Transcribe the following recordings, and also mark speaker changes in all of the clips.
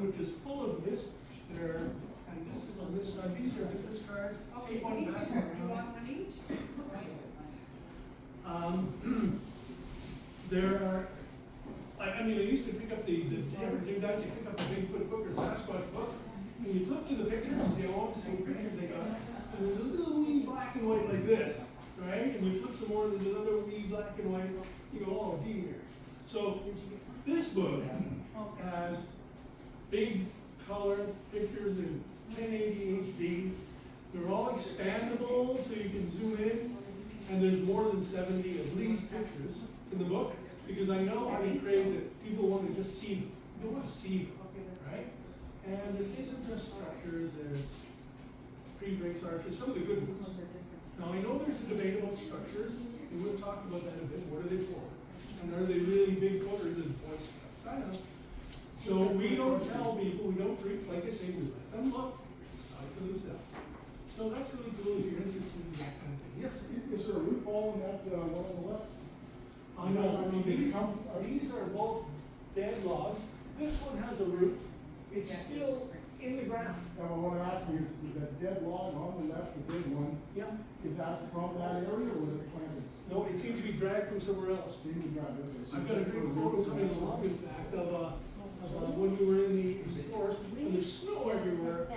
Speaker 1: one which is full of this. There, and this is on this side. These are business cards.
Speaker 2: Okay,
Speaker 1: Take one
Speaker 2: you
Speaker 1: back.
Speaker 2: want one each?
Speaker 1: There are, I mean, I used to pick up did you ever do that? You pick up a Bigfoot book or Sasquatch book, and you flip to the pictures, you see all the same pictures they got, and there's a little wee black and white like this, right? And you flip some more, and there's another wee black and white, you go, oh dear. So, this book has big color pictures in 1080 HD. They're all expandable, so you can zoom in, and there's more than 70 at least pictures in the book, because I know I'm afraid that people want to just see them. They want to see them, right? And there's asymmetric structures, there's pre-breaks arches, some of the good ones. Now I know there's a debate about structures, and we'll talk about that a bit. What are they for? And are they really big quarters and boy scouts? I know. So we don't tell people, we don't treat, like I say, we let them look, decide for themselves. So that's really cool if you're interested in that kind of thing. Yes?
Speaker 3: Is there a root ball in that one on the left?
Speaker 1: No, I mean, these are both dead logs. This one has a root. It's still in the ground.
Speaker 3: Now, what I'm asking is, the dead log on the left, the big one,
Speaker 1: Yeah.
Speaker 3: is that from that area or was it planted?
Speaker 1: No, it seemed to be dragged from somewhere else.
Speaker 3: So you can drive it. So
Speaker 1: I've got a great photo coming along, in fact, of when we were in the forest, and there's snow everywhere,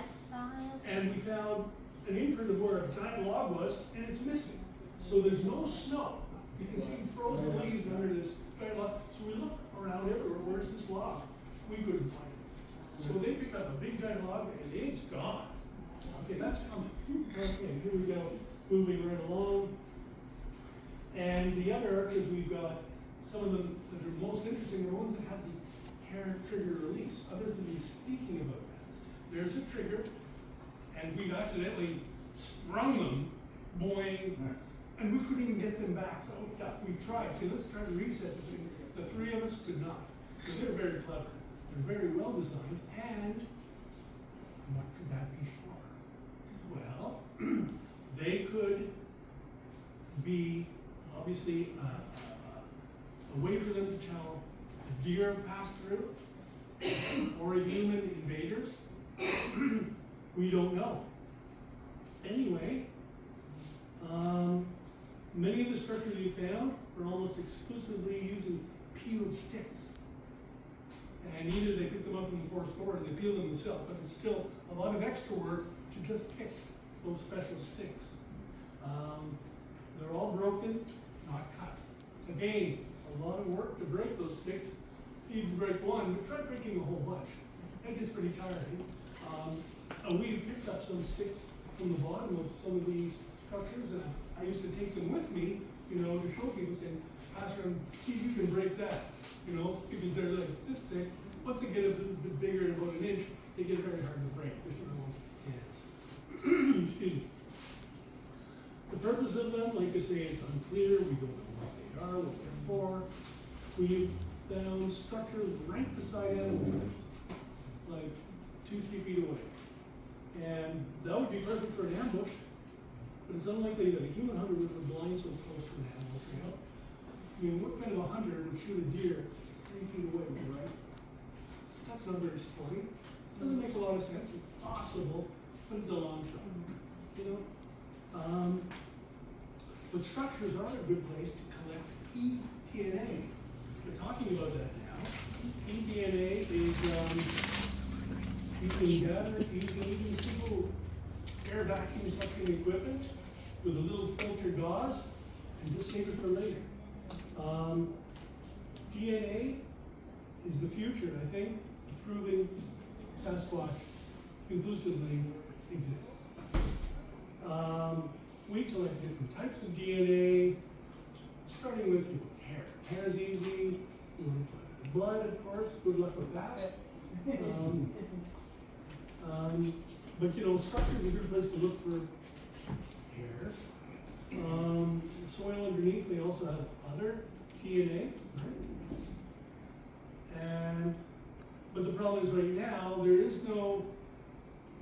Speaker 1: and we found an imprint of where a giant log was, and it's missing. So there's no snow. You can see frozen leaves under this giant log. So we looked around everywhere, where's this log? We couldn't find it. So they picked up a big giant log, and it's gone. Okay, that's coming. Okay, here we go, moving right along. And the other arches, we've got some of them that are most interesting, are ones that have the hair trigger release. Others will be speaking about that. There's a trigger, and we've accidentally sprung them, boing, and we couldn't even get them back. So we tried. See, let's try to reset the thing. The three of us could not. So they're very clever. They're very well designed. And what could that be for? Well, they could be obviously a way for them to tell a deer passed through or a human invaders. We don't know. Anyway, many of the structures we found are almost exclusively using peeled sticks. And either they pick them up in the forest floor or they peel them themselves, but it's still a lot of extra work to just pick those special sticks. They're all broken, not cut. Again, a lot of work to break those sticks. You can break one, but try breaking a whole bunch. That gets pretty tiring. We picked up some sticks from the bottom of some of these structures, and I used to take them with me, you know, to show people, saying, ask them, see if you can break that, you know, because they're like this thick. Once they get a little bit bigger, about an inch, they get very hard to break. This is one hands. Excuse me. The purpose of them, like I say, it's unclear. We don't know what they are, what they're for. We've found structures right beside animal trails, like 2-3 feet away. And that would be perfect for an ambush, but it's unlikely that a human hunter would have blind so close to an animal trail. I mean, what kind of a hunter would shoot a deer 3 feet away, right? That's not very sporting. Doesn't make a lot of sense. It's possible, but it's a long shot. You know? But structures are a good place to collect eDNA. We're talking about that now. eDNA is you can gather using simple air vacuum suction equipment with a little filter gauze and just save it for later. DNA is the future, I think, of proving Sasquatch conclusively exists. We collect different types of DNA, starting with hair. Hair is easy. You want to put blood, of course. Good luck with that. But you know, structure is a good place to look for hair. The soil underneath, they also have other DNA. But the problem is right now, there is no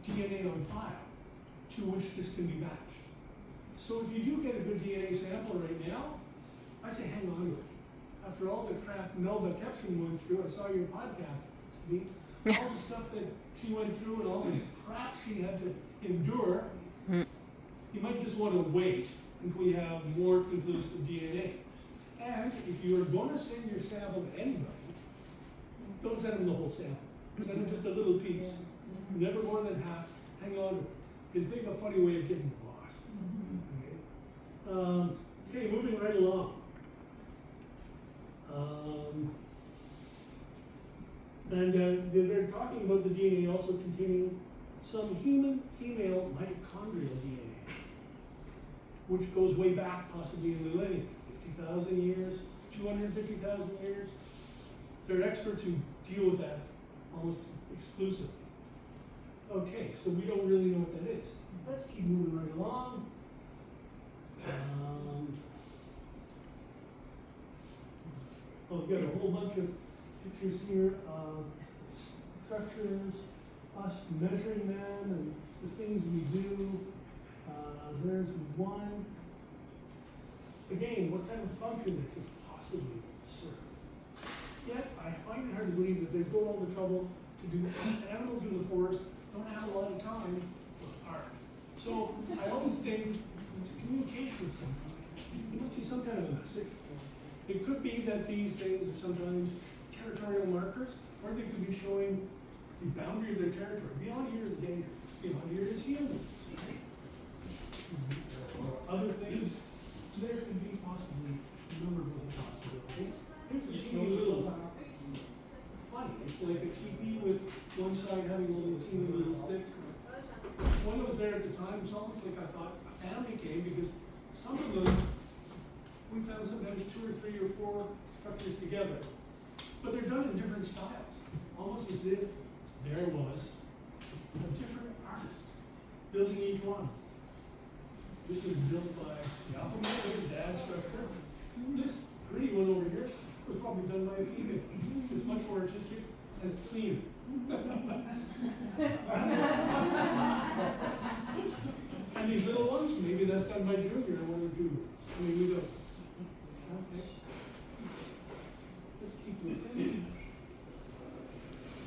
Speaker 1: DNA on file to which this can be matched. So if you do get a good DNA sample right now, I say hang on to it. After all the crap Melba Kepson went through, I saw your podcast, Steve. all the stuff that she went through and all the crap she had to endure, you might just want to wait until we have more conclusive DNA. And if you are going to send your sample to anybody, don't send them the whole sample. Send them just a little piece. Never more than half. Hang on to it. Because they have a funny way of getting lost. Okay, moving right along. They're talking about the DNA also containing some human female mitochondrial DNA, which goes way back, possibly in the millennia, 50,000 years, 250,000 years. There are experts who deal with that almost exclusively. Okay, so we don't really know what that is. Let's keep moving right along. We've got a whole bunch of pictures here of structures, us measuring them, and the things we do. There's one. Again, what kind of function they could possibly serve. Yet, I find it hard to believe that they go all the trouble to do animals in the forest don't have a lot of time for art. So, I always think it's a communication of some kind. It must be some kind of a message. It could be that these things are sometimes territorial markers, or they could be showing the boundary of their territory. Beyond here is danger. Beyond here is humans. Right? Or other things. There could be possibly a number of little possibilities. Here's a teeny little funny. It's like a teepee with one side having all these teeny little sticks. One that was there at the time, it's almost like I thought a family came, because some of them we found sometimes 2 or 3 or 4 structures together. But they're done in different styles. Almost as if there was a different artist building each one. This was built by the alpha male, the dad's structure. This pretty one over here was probably done by a female. It's much more artistic and it's clean. And these little ones, maybe that's done by Junior or one or two. I mean, we don't. Okay. Let's keep moving.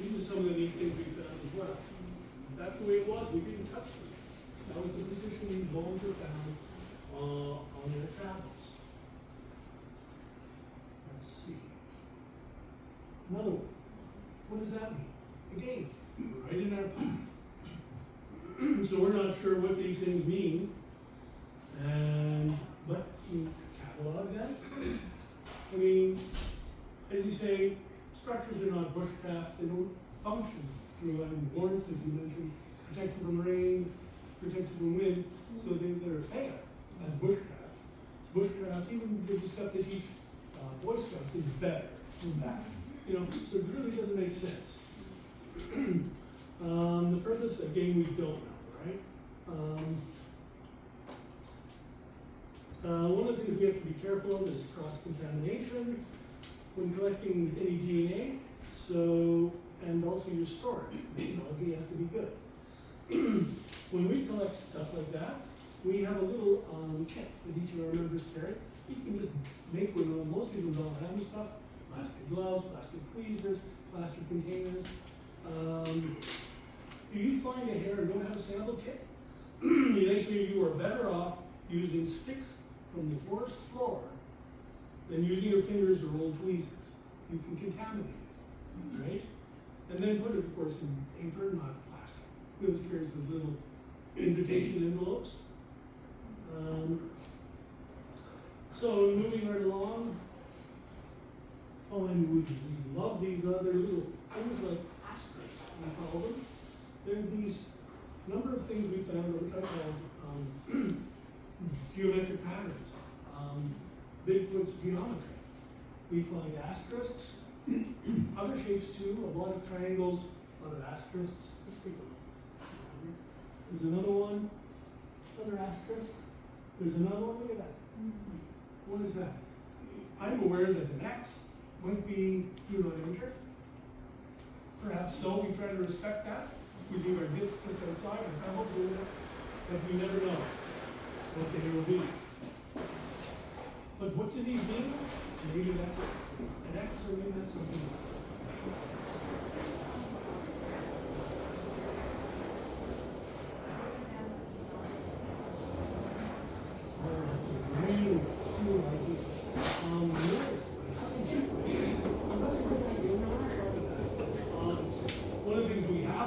Speaker 1: These are some of the neat things we found as well. That's the way it was. We didn't touch them. That was the position these bones were found on their travels. Let's see. Another one. What does that mean? Again, right in our path. So we're not sure what these things mean, but we catalog them. I mean, as you say, structures are not bushcraft. They don't function through warmth, as you mentioned, protected from rain, protected from wind, so they're fair as bushcraft. Bushcraft, even the stuff they teach Boy Scouts, is better than that. You know, so it really doesn't make sense. The purpose, again, we don't know, right? One of the things we have to be careful of is cross-contamination when collecting any DNA. So, and also your storage. Technology has to be good. When we collect stuff like that, we have a little kit that each of our members carry. You can just make with them. Most people don't have this stuff. Plastic gloves, plastic tweezers, plastic containers. If you find a hair and don't have a sample kit, actually you are better off using sticks from the forest floor than using your fingers or old tweezers. You can contaminate it, right? And then put it, of course, in paper, not plastic. We always carry those little invitation envelopes. So moving right along. Oh, and we love these other little things like asterisks, we call them. There are these number of things we found, which I call geometric patterns. Bigfoot's geometry. We find asterisks, other shapes too, a lot of triangles, a lot of asterisks. Let's take a look. There's another one, another asterisk. There's another one, look at that. What is that? I'm aware that an X might be do not enter. Perhaps so, we try to respect that. We do our discs outside, our pebbles, but we never know what they will be. But what do these mean? Maybe that's an X or maybe that's something else.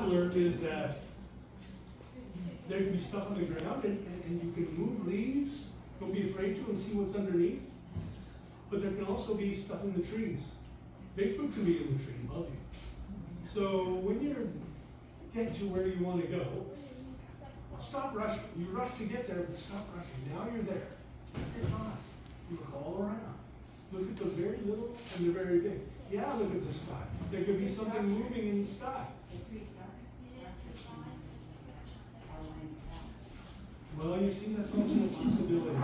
Speaker 1: I've learned is that there can be stuff on the ground and you can move leaves. Don't be afraid to and see what's underneath. But there can also be stuff in the trees. Bigfoot can be in the tree above you. So when you're getting to where you want to go, stop rushing. You rush to get there, but stop rushing. Now you're there. Take your time. Look all around. Look at the very little and the very big. Yeah, look at the sky. There could be something moving in the sky. Well, you see, that's also a possibility.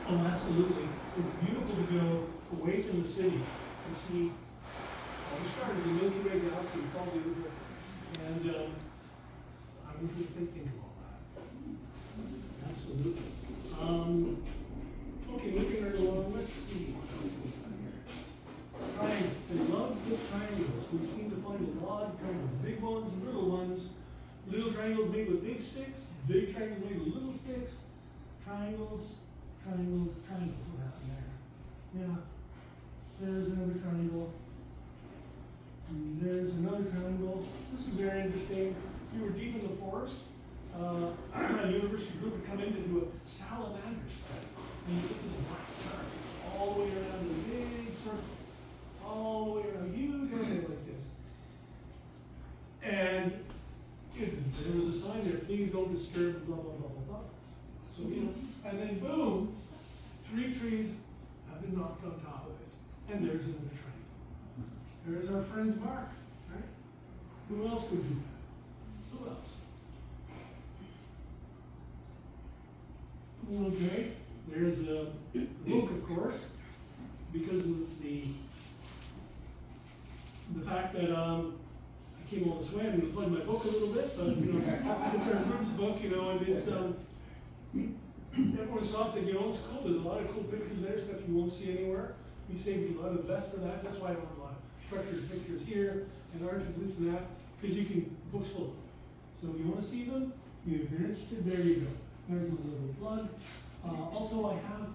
Speaker 1: Oh, absolutely. It's beautiful to go away from the city and see. We started the Milky Way galaxy, it's all beautiful. And I want you to think of all that. Absolutely. Okay, moving right along, let's see. Triangles. I love the triangles. We seem to find a lot of triangles. Big ones, little ones. Little triangles made with big sticks. Big triangles made with little sticks. Triangles, triangles, triangles. What happened there? Yeah. There's another triangle. And there's another triangle. This was very interesting. We were deep in the forest. A university group had come in to do a salamander study. And you put this black dart all the way around the big circle. All the way around, huge area like this. And there was a sign there, please don't disturb, blah, blah, blah, blah, blah. So, and then boom, 3 trees have been knocked on top of it. And there's another triangle. There's our friend's mark, right? Who else would do that? Who else? Okay, there's the book, of course, because of the fact that I came all this way. I'm going to plug my book a little bit, but it's our group's book, and it's everyone stops and it's cool. There's a lot of cool pictures there, stuff you won't see anywhere. We saved a lot of the best for that. That's why I don't have a lot of structured pictures here and arches, this and that, because the book's full. So if you want to see them, if you're interested, there you go. There's a little plug. Also, I have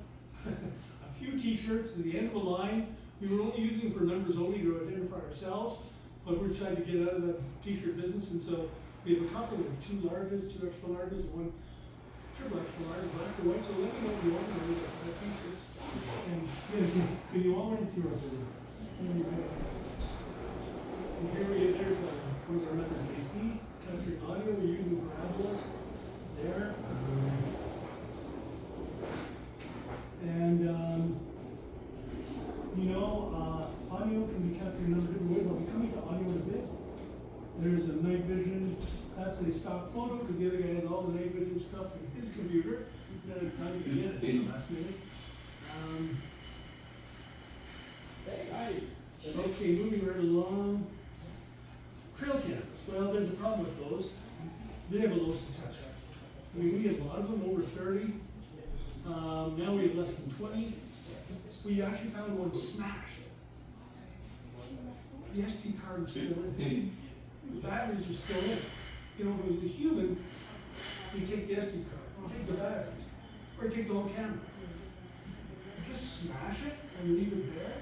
Speaker 1: a few t-shirts at the end of a line. We were only using for numbers only to identify ourselves, but we're trying to get out of the t-shirt business, and so we have a couple of 2 larges, 2 extra larges, and 1 triple extra large, black and white. So let me know if you want one of the t-shirts. And can you all want to see us? And here there's one of our members, JP, country audio we're using for Abelos. There. And audio can be captured in a number of different ways. I'll be coming to audio in a bit. There's a night vision. That's a stock photo because the other guy has all the night vision stuff in his computer. He didn't have time to get it in the last minute. Okay, moving right along. Trail cameras. Well, there's a problem with those. They have a low success rate. We had a lot of them, over 30. Now we have less than 20. We actually found one smashed. The SD card was still in it. The batteries were still in it. If it was a human, you take the SD card, you take the batteries, or you take the whole camera. You just smash it and leave it there.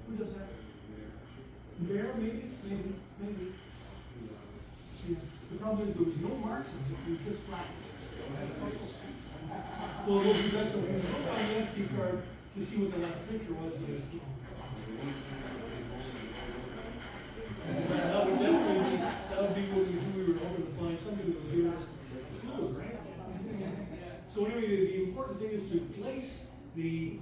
Speaker 1: Who does that? Bear, maybe. Yeah. The problem is there was no marks on it, it was just flat. Well, we'll do that so we can look on the SD card to see what the last picture was. That would definitely be what we were hoping to find, something that would give us clue, right? So anyway, the important thing is to place the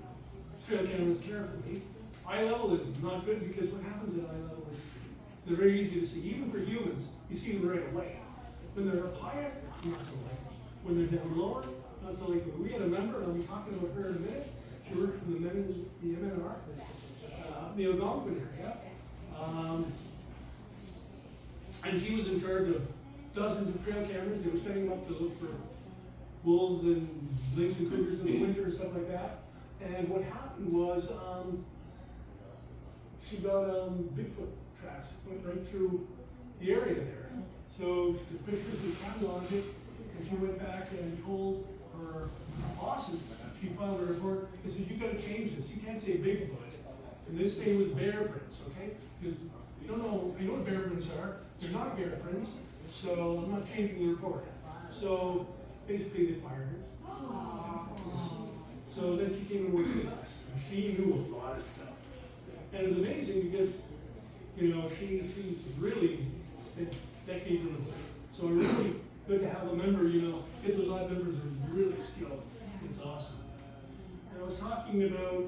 Speaker 1: trail cameras carefully. Eye level is not good because what happens at eye level is they're very easy to see. Even for humans, you see them right away. When they're up higher, it's not so likely. When they're down lower, not so likely. We had a member, and I'll be talking about her in a minute. She worked for the MNR, the Algonquin area. And she was in charge of dozens of trail cameras. They were setting them up to look for wolves and lynx and cougars in the winter and stuff like that. And what happened was she got Bigfoot tracks, went right through the area there. So the pictures we cataloged it, and she went back and told her bosses that. She filed a report and said, you gotta change this. You can't say Bigfoot. And this thing was bear prints, okay? Because you don't know, I know what bear prints are. They're not bear prints, so I'm not changing the report. So basically they fired her. So then she came and worked with us. She knew a lot of stuff. And it was amazing because, you know, she really spent decades in the field. So it's really good to have a member, you know, get those odd members who are really skilled. It's awesome. And I was talking about